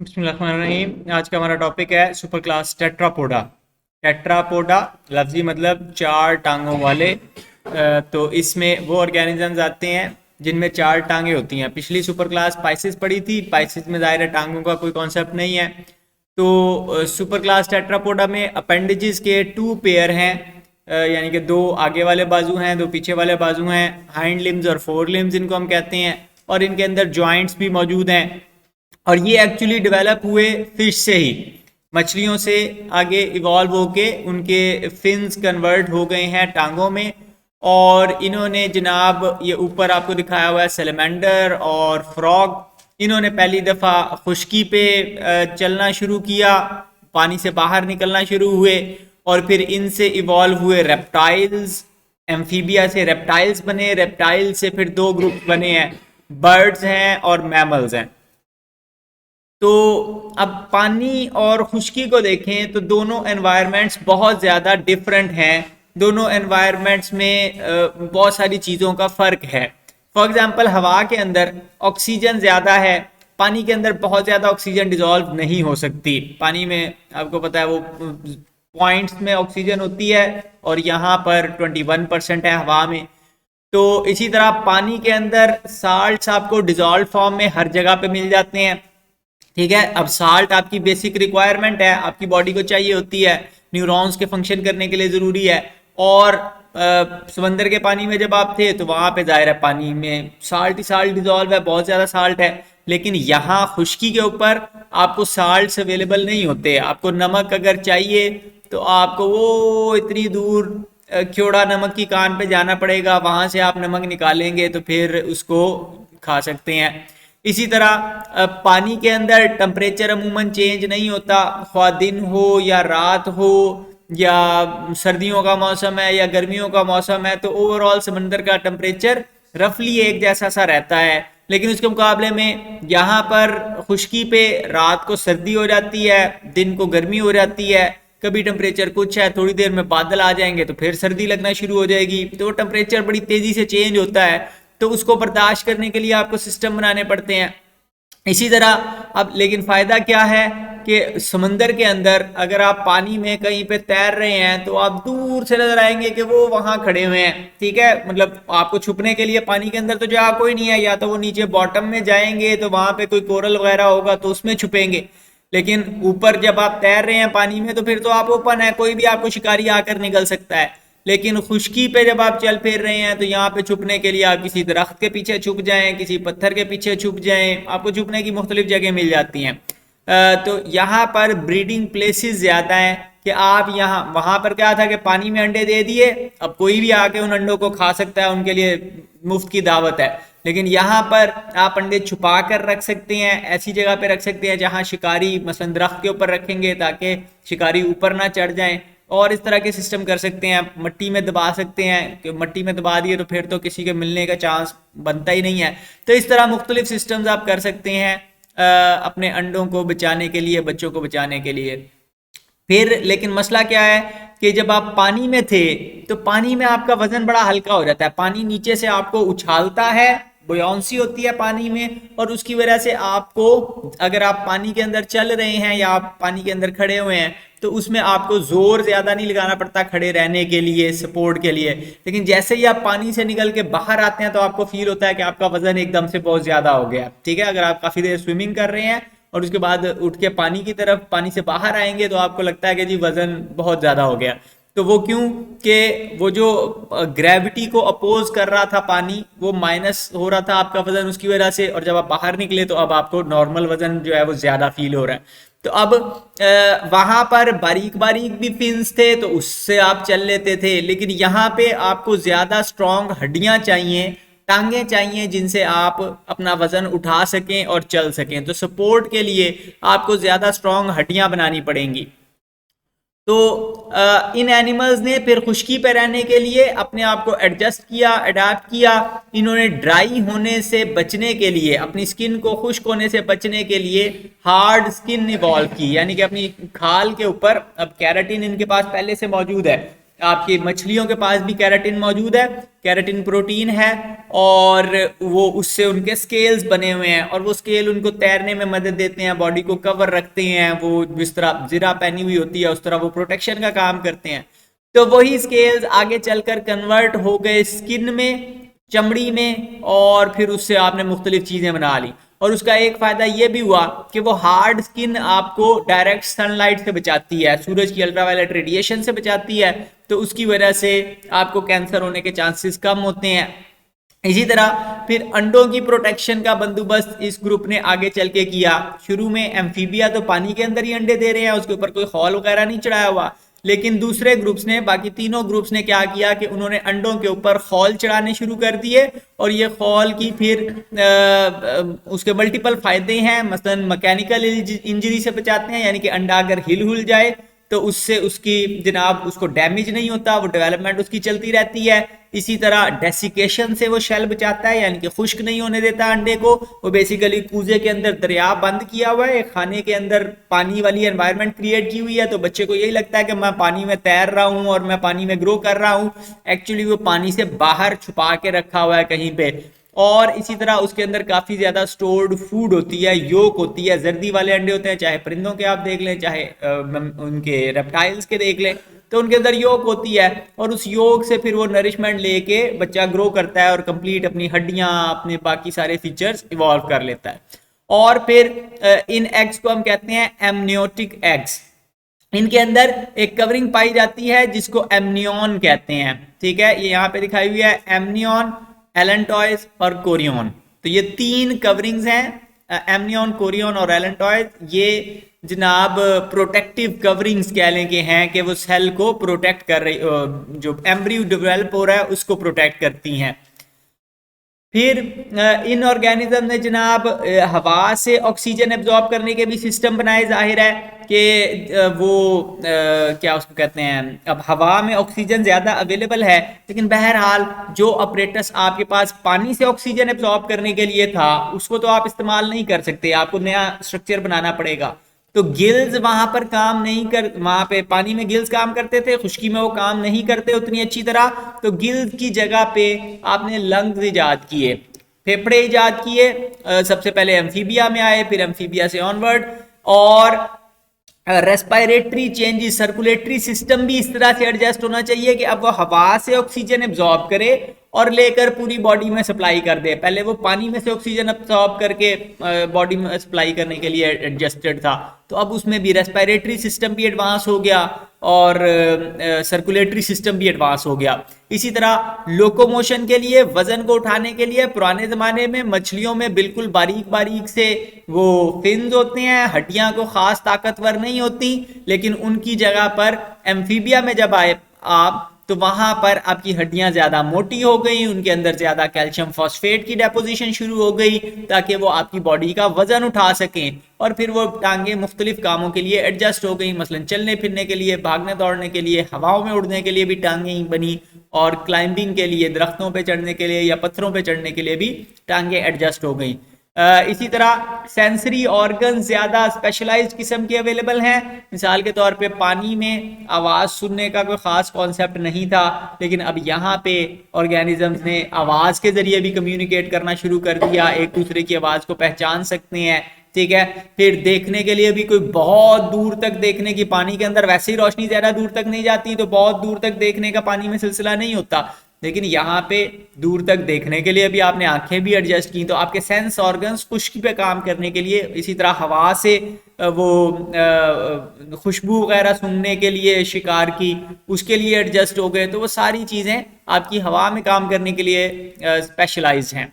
बिस्मिल्लाहिर्रहमानिर्रहीम। आज का हमारा टॉपिक है सुपर क्लास टेट्रापोडा। टेट्रापोडा लफ्जी मतलब चार टांगों वाले। तो इसमें वो ऑर्गेनिजम्स आते हैं जिनमें चार टांगे होती हैं। पिछली सुपर क्लास पाइसिस पढ़ी थी। पाइसिस में ज़ाहिर है टांगों का कोई कॉन्सेप्ट नहीं है। तो सुपर क्लास टेट्रापोडा में अपेंडेजेस के टू पेयर हैं। यानी कि दो आगे वाले बाजू हैं, दो पीछे वाले बाजू हैं। हाइंड लिम्स और फोर लिम्स इनको हम कहते हैं। और इनके अंदर जॉइंट्स भी मौजूद हैं। और ये एक्चुअली डेवलप हुए फिश से ही, मछलियों से आगे इवॉल्व होके उनके फिन्स कन्वर्ट हो गए हैं टांगों में। और इन्होंने जनाब ये ऊपर आपको दिखाया हुआ है सेलेमेंडर और फ्रॉग, इन्होंने पहली दफ़ा खुश्की पे चलना शुरू किया, पानी से बाहर निकलना शुरू हुए। और फिर इनसे इवॉल्व हुए रेप्टाइल्स, एम्फीबिया से रेप्टाइल्स बने, रेप्टाइल से फिर दो ग्रुप बने हैं, बर्ड्स हैं और मैमल्स हैं। तो अब पानी और खुश्की को देखें तो दोनों एनवायरनमेंट्स बहुत ज़्यादा डिफरेंट हैं। दोनों एनवायरनमेंट्स में बहुत सारी चीज़ों का फ़र्क है। फॉर एग्जांपल हवा के अंदर ऑक्सीजन ज़्यादा है, पानी के अंदर बहुत ज़्यादा ऑक्सीजन डिजॉल्व नहीं हो सकती। पानी में आपको पता है वो पॉइंट्स में ऑक्सीजन होती है और यहाँ पर 21% है हवा में। तो इसी तरह पानी के अंदर साल्ट्स आपको डिजॉल्व फॉर्म में हर जगह पे मिल जाते हैं। ठीक है, अब साल्ट आपकी बेसिक रिक्वायरमेंट है, आपकी बॉडी को चाहिए होती है, न्यूरॉन्स के फंक्शन करने के लिए ज़रूरी है। और समंदर के पानी में जब आप थे तो वहाँ पे जाहिर है पानी में साल्ट ही साल्ट डिजॉल्व है, बहुत ज़्यादा साल्ट है। लेकिन यहाँ खुश्की के ऊपर आपको साल्ट अवेलेबल नहीं होते। आपको नमक अगर चाहिए तो आपको वो इतनी दूर क्योड़ा नमक की कान पे जाना पड़ेगा, वहाँ से आप नमक निकालेंगे तो फिर उसको खा सकते हैं। इसी तरह पानी के अंदर टेम्परेचर अमूमन चेंज नहीं होता, ख्वाह दिन हो या रात हो या सर्दियों का मौसम है या गर्मियों का मौसम है, तो ओवरऑल समंदर का टेम्परेचर रफली एक जैसा सा रहता है। लेकिन उसके मुकाबले में यहाँ पर खुश्की पे रात को सर्दी हो जाती है, दिन को गर्मी हो जाती है। कभी टेम्परेचर कुछ है, थोड़ी देर में बादल आ जाएंगे तो फिर सर्दी लगना शुरू हो जाएगी। तो टेम्परेचर बड़ी तेजी से चेंज होता है, तो उसको बर्दाश्त करने के लिए आपको सिस्टम बनाने पड़ते हैं। इसी तरह अब लेकिन फ़ायदा क्या है कि समंदर के अंदर अगर आप पानी में कहीं पे तैर रहे हैं तो आप दूर से नजर आएंगे कि वो वहां खड़े हुए हैं। ठीक है, मतलब आपको छुपने के लिए पानी के अंदर तो जगह कोई नहीं है, या तो वो नीचे बॉटम में जाएंगे तो वहां पे कोई कोरल वगैरह होगा तो उसमें छुपेंगे। लेकिन ऊपर जब आप तैर रहे हैं पानी में तो फिर तो आप ओपन है, कोई भी आपको शिकारी आकर निकल सकता है। लेकिन खुश्की पे जब आप चल फिर रहे हैं तो यहाँ पे छुपने के लिए आप किसी दरख्त के पीछे छुप जाएं, किसी पत्थर के पीछे छुप जाएं, आपको छुपने की मुख्तलिफ जगह मिल जाती हैं। तो यहाँ पर ब्रीडिंग प्लेसेस ज़्यादा हैं कि आप यहाँ, वहाँ पर क्या था कि पानी में अंडे दे दिए, अब कोई भी आके उन अंडों को खा सकता है, उनके लिए मुफ्त की दावत है। लेकिन यहाँ पर आप अंडे छुपा कर रख सकते हैं, ऐसी जगह पे रख सकते हैं जहाँ शिकारी मसलन दरख्त के ऊपर रखेंगे ताकि शिकारी ऊपर ना चढ़ जाएं। और इस तरह के सिस्टम कर सकते हैं, मट्टी में दबा सकते हैं कि मट्टी में दबा दिए तो फिर तो किसी के मिलने का चांस बनता ही नहीं है। तो इस तरह मुख्तलिफ सिस्टम्स आप कर सकते हैं अपने अंडों को बचाने के लिए, बच्चों को बचाने के लिए। फिर लेकिन मसला क्या है कि जब आप पानी में थे तो पानी में आपका वजन बड़ा हल्का हो जाता है, पानी नीचे से आपको उछालता है, बुयांसी होती है पानी में, और उसकी वजह से आपको, अगर आप पानी के अंदर चल रहे हैं या आप पानी के अंदर खड़े हुए हैं तो उसमें आपको जोर ज्यादा नहीं लगाना पड़ता खड़े रहने के लिए, सपोर्ट के लिए। लेकिन जैसे ही आप पानी से निकल के बाहर आते हैं तो आपको फील होता है कि आपका वजन एकदम से बहुत ज्यादा हो गया। ठीक है, अगर आप काफी देर स्विमिंग कर रहे हैं और उसके बाद उठ के पानी की तरफ, पानी से बाहर आएंगे तो आपको लगता है कि जी वजन बहुत ज्यादा हो गया। तो वो क्यों कि वो जो ग्रेविटी को अपोज कर रहा था पानी, वो माइनस हो रहा था आपका वजन उसकी वजह से, और जब आप बाहर निकले तो अब आपको नॉर्मल वजन जो है वो ज्यादा फील हो रहा है। तो अब वहां पर बारीक बारीक भी फिन्स थे तो उससे आप चल लेते थे, लेकिन यहाँ पे आपको ज्यादा स्ट्रॉन्ग हड्डियां चाहिए, टांगे चाहिए जिनसे आप अपना वजन उठा सकें और चल सकें। तो सपोर्ट के लिए आपको ज्यादा स्ट्रॉन्ग हड्डियां बनानी पड़ेंगी। तो इन एनिमल्स ने फिर खुश्की पे रहने के लिए अपने आप को एडजस्ट किया, अडाप्ट किया। इन्होंने ड्राई होने से बचने के लिए, अपनी स्किन को खुश्क होने से बचने के लिए हार्ड स्किन इवॉल्व की, यानी कि अपनी खाल के ऊपर, अब कैराटिन इनके पास पहले से मौजूद है, आपकी मछलियों के पास भी केराटिन मौजूद है, केराटिन प्रोटीन है, और वो उससे उनके स्केल्स बने हुए हैं, और वो स्केल उनको तैरने में मदद देते हैं, बॉडी को कवर रखते हैं, वो जिस तरह जिरा पहनी हुई होती है उस तरह वो प्रोटेक्शन का काम करते हैं। तो वही स्केल्स आगे चलकर कन्वर्ट हो गए स्किन में, चमड़ी में, और फिर उससे आपने मुख्तलिफ चीजें बना ली। और उसका एक फायदा यह भी हुआ कि वो हार्ड स्किन आपको डायरेक्ट सनलाइट से बचाती है, सूरज की अल्ट्रावायलेट रेडिएशन से बचाती है, तो उसकी वजह से आपको कैंसर होने के चांसेस कम होते हैं। इसी तरह फिर अंडों की प्रोटेक्शन का बंदोबस्त इस ग्रुप ने आगे चल के किया। शुरू में एम्फीबिया तो पानी के अंदर ही अंडे दे रहे हैं, उसके ऊपर कोई खौल वगैरह नहीं चढ़ाया हुआ, लेकिन दूसरे ग्रुप्स ने, बाकी तीनों ग्रुप्स ने क्या किया कि उन्होंने अंडों के ऊपर खौल चढ़ाने शुरू कर दिए, और ये खौल की फिर उसके मल्टीपल फायदे हैं। मसलन मैकेनिकल इंजरी से बचाते हैं, यानी कि अंडा अगर हिल हुल जाए तो उससे उसकी जनाब उसको डैमेज नहीं होता, वो डेवलपमेंट उसकी चलती रहती है। इसी तरह डेसिकेशन से वो शेल बचाता है, यानी कि खुश्क नहीं होने देता अंडे को। वो बेसिकली कूजे के अंदर दरिया बंद किया हुआ है, खाने के अंदर पानी वाली एनवायरनमेंट क्रिएट की हुई है, तो बच्चे को यही लगता है कि मैं पानी में तैर रहा हूँ और मैं पानी में ग्रो कर रहा हूँ, एक्चुअली वो पानी से बाहर छुपा के रखा हुआ है कहीं पे। और इसी तरह उसके अंदर काफी ज्यादा स्टोर्ड फूड होती है, योक होती है, जर्दी वाले अंडे होते हैं, चाहे परिंदों के आप देख लें, चाहे उनके रेप्टाइल्स के देख लें, तो उनके अंदर योक होती है, और उस योक से फिर वो नरिशमेंट लेके बच्चा ग्रो करता है और कंप्लीट अपनी हड्डियां, अपने बाकी सारे फीचर्स इवॉल्व कर लेता है। और फिर इन एग्स को हम कहते हैं एमनियोटिक एग्स। इनके अंदर एक कवरिंग पाई जाती है जिसको एमनियन कहते हैं, ठीक है, ये यहाँ पे दिखाई हुई है, एमनियन, एलेंटॉयज और कोरियन। तो ये तीन कवरिंग्स हैं, एमनियन, कोरियन और एलेंटॉयज। ये जनाब प्रोटेक्टिव कवरिंग्स कह लें कि हैं कि वो सेल को प्रोटेक्ट कर रही, जो एम्ब्रियो डेवलप हो रहा है उसको प्रोटेक्ट करती हैं। फिर इन ऑर्गेनिज्म ने जनाब हवा से ऑक्सीजन एब्जॉर्ब करने के भी सिस्टम बनाए। जाहिर है कि वो क्या उसको कहते हैं, अब हवा में ऑक्सीजन ज़्यादा अवेलेबल है, लेकिन बहरहाल जो ऑपरेटस आपके पास पानी से ऑक्सीजन एब्जॉर्ब करने के लिए था उसको तो आप इस्तेमाल नहीं कर सकते, आपको नया स्ट्रक्चर बनाना पड़ेगा। तो गिल्स वहां पर काम नहीं कर, वहां पे पानी में गिल्स काम करते थे, खुश्की में वो काम नहीं करते उतनी अच्छी तरह, तो गिल्स की जगह पे आपने लंग्स इजाद किए, फेफड़े इजाद किए। सबसे पहले एम्फीबिया में आए, फिर एम्फीबिया से ऑनवर्ड, और रेस्पिरेटरी चेंजेस, सर्कुलेटरी सिस्टम भी इस तरह से एडजस्ट होना चाहिए कि अब वो हवा से ऑक्सीजन एब्जॉर्ब करे और लेकर पूरी बॉडी में सप्लाई कर दे। पहले वो पानी में से ऑक्सीजन एब्जॉर्ब करके बॉडी में सप्लाई करने के लिए एडजस्टेड था, तो अब उसमें भी रेस्पिरेटरी सिस्टम भी एडवांस हो गया और सर्कुलेटरी सिस्टम भी एडवांस हो गया। इसी तरह लोकोमोशन के लिए, वजन को उठाने के लिए पुराने जमाने में मछलियों में बिल्कुल बारीक बारीक से वो फिन्स होते हैं, हड्डियां को खास ताकतवर नहीं होती, लेकिन उनकी जगह पर एम्फीबिया में जब आए आप तो वहां पर आपकी हड्डियां ज्यादा मोटी हो गई, उनके अंदर ज्यादा कैल्शियम फॉस्फेट की डेपोजिशन शुरू हो गई ताकि वो आपकी बॉडी का वजन उठा सकें, और फिर वो टांगे मुख्तलिफ कामों के लिए एडजस्ट हो गई, मसलन चलने फिरने के लिए, भागने दौड़ने के लिए, हवाओं में उड़ने के लिए भी टांगे ही बनी, और क्लाइंबिंग के लिए, दरख्तों पे चढ़ने के लिए या पत्थरों पे चढ़ने के लिए भी टांगे एडजस्ट हो गई। इसी तरह सेंसरी ऑर्गन ज्यादा स्पेशलाइज्ड किस्म के अवेलेबल हैं। मिसाल के तौर पे पानी में आवाज सुनने का कोई खास कॉन्सेप्ट नहीं था, लेकिन अब यहाँ पे ऑर्गेनिजम्स ने आवाज के जरिए भी कम्युनिकेट करना शुरू कर दिया, एक दूसरे की आवाज को पहचान सकते हैं, ठीक है। फिर देखने के लिए भी कोई बहुत दूर तक देखने की, पानी के अंदर वैसे ही रोशनी ज्यादा दूर तक नहीं जाती, तो बहुत दूर तक देखने का पानी में सिलसिला नहीं होता, लेकिन यहाँ पे दूर तक देखने के लिए भी आपने आंखें भी एडजस्ट की, तो आपके सेंस ऑर्गन्स खुश्की पे काम करने के लिए, इसी तरह हवा से वो खुशबू वगैरह सुनने के लिए शिकार की, उसके लिए एडजस्ट हो गए। तो वो सारी चीज़ें आपकी हवा में काम करने के लिए स्पेशलाइज्ड हैं।